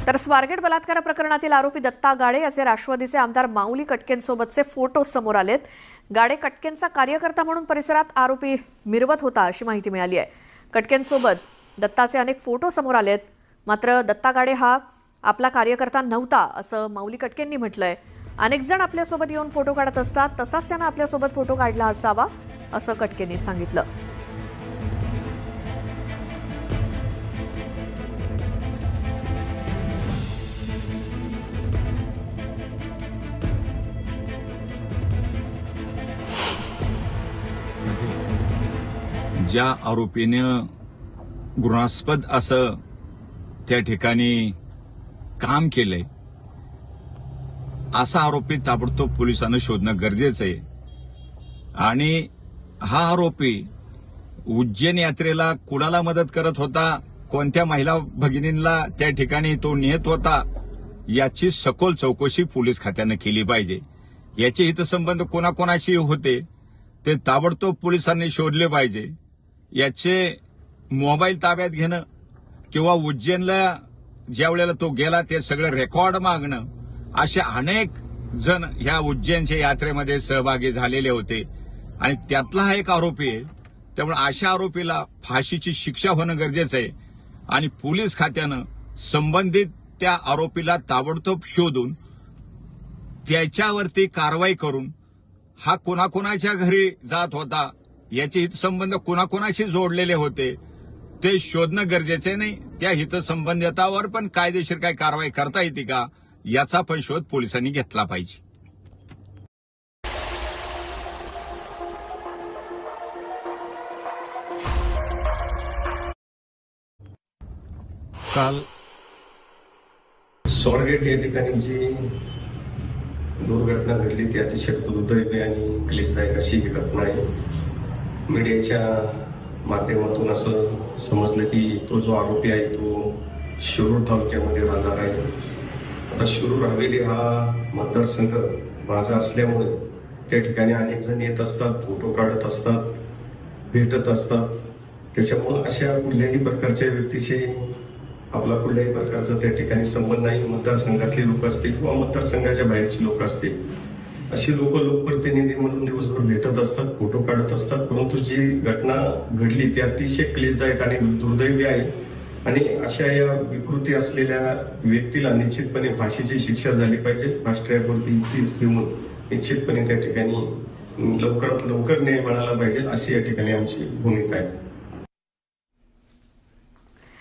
तर स्वारगेट बलात्कार प्रकरणातील आरोपी दत्ता गाडे याचे राष्ट्रवादीचे आमदार माऊली कटकेंसोबतचे फोटो समोर आलेत। गाडे कटकेंचा कार्यकर्ता म्हणून परिसरात आरोपी मिरवत होता अशी माहिती मिळाली आहे। कटकेंसोबत दत्ताचे अनेक फोटो समोर आलेत, मात्र दत्ता गाडे हा आपला कार्यकर्ता नव्हता असं माऊली कटकेंनी म्हटलंय। अनेक जण आपल्यासोबत येऊन फोटो काढत असतात, तसाच त्यानं आपल्यासोबत फोटो काढला असावा असं कटकेंनी सांगितलं। ज्या आरोपीने गुन्हास्पद असं त्या ठिकाणी काम केलंय, असा आरोपी ताबडतोब पोलिसांना शोधणं गरजेचं आहे। आणि हा आरोपी उज्जैन यात्रेला कुणाला मदत करत होता, कोणत्या महिला भगिनींना त्या ठिकाणी तो नेत होता, याची सखोल चौकशी पोलीस खात्यानं केली पाहिजे। याचे हितसंबंध कोणाकोणाशी होते ते ताबडतोब पोलिसांनी शोधले पाहिजे। याचे मोबाईल ताब्यात घेणं किंवा उज्जैनला ज्या वेळेला तो गेला ते सगळं रेकॉर्ड मागणं, असे अनेक जण ह्या उज्जैनच्या यात्रेमध्ये सहभागी झालेले होते आणि त्यातला हा एक आरोपी आहे। त्यामुळे अशा आरोपीला फाशीची शिक्षा होणं गरजेचं आहे आणि पोलीस खात्यानं संबंधित त्या आरोपीला ताबडतोब शोधून त्याच्यावरती कारवाई करून हा कोणाकोणाच्या घरी जात होता, याचे हितसंबंध कोणाकोणाशी जोडलेले होते ते शोधणं गरजेचे नाही। त्या हितसंबंधितावर पण कायदेशीर काय कारवाई करता येते का, याचा पण शोध पोलिसांनी घेतला पाहिजे। काल स्वारगेट या ठिकाणी जी दुर्घटना घडली ती अतिशय दुर्दैवी आणि क्लेशदायक अशी ही घटना आहे। मीडियाच्या माध्यमातून असं समजलं की तो जो आरोपी आहे तो शिरूर तालुक्यामध्ये राहणार आहे। आता शिरूर हवेली हा मतदारसंघ माझा असल्यामुळे त्या ठिकाणी अनेक जण येत असतात, फोटो काढत असतात, भेटत असतात। त्याच्यामुळे अशा कुठल्याही प्रकारच्या व्यक्तीशी आपला कुठल्याही प्रकारचा त्या ठिकाणी संबंध नाही। मतदारसंघातली लोक असतील किंवा मतदारसंघाच्या बाहेरची लोक असतील, अशी लोक लोकप्रतिनिधी म्हणून दिवसभर भेटत असतात, फोटो काढत असतात। परंतु जी घटना घडली ती अतिशय क्लेशदायक आणि दुर्दैवी आहे आणि अशा या विकृती असलेल्या व्यक्तीला निश्चितपणे फाशीची शिक्षा झाली पाहिजे। फास्ट ट्रॅकवरती तीच घेऊन निश्चितपणे त्या ठिकाणी लवकरात लवकर न्याय मिळाला पाहिजे, अशी या ठिकाणी आमची भूमिका आहे।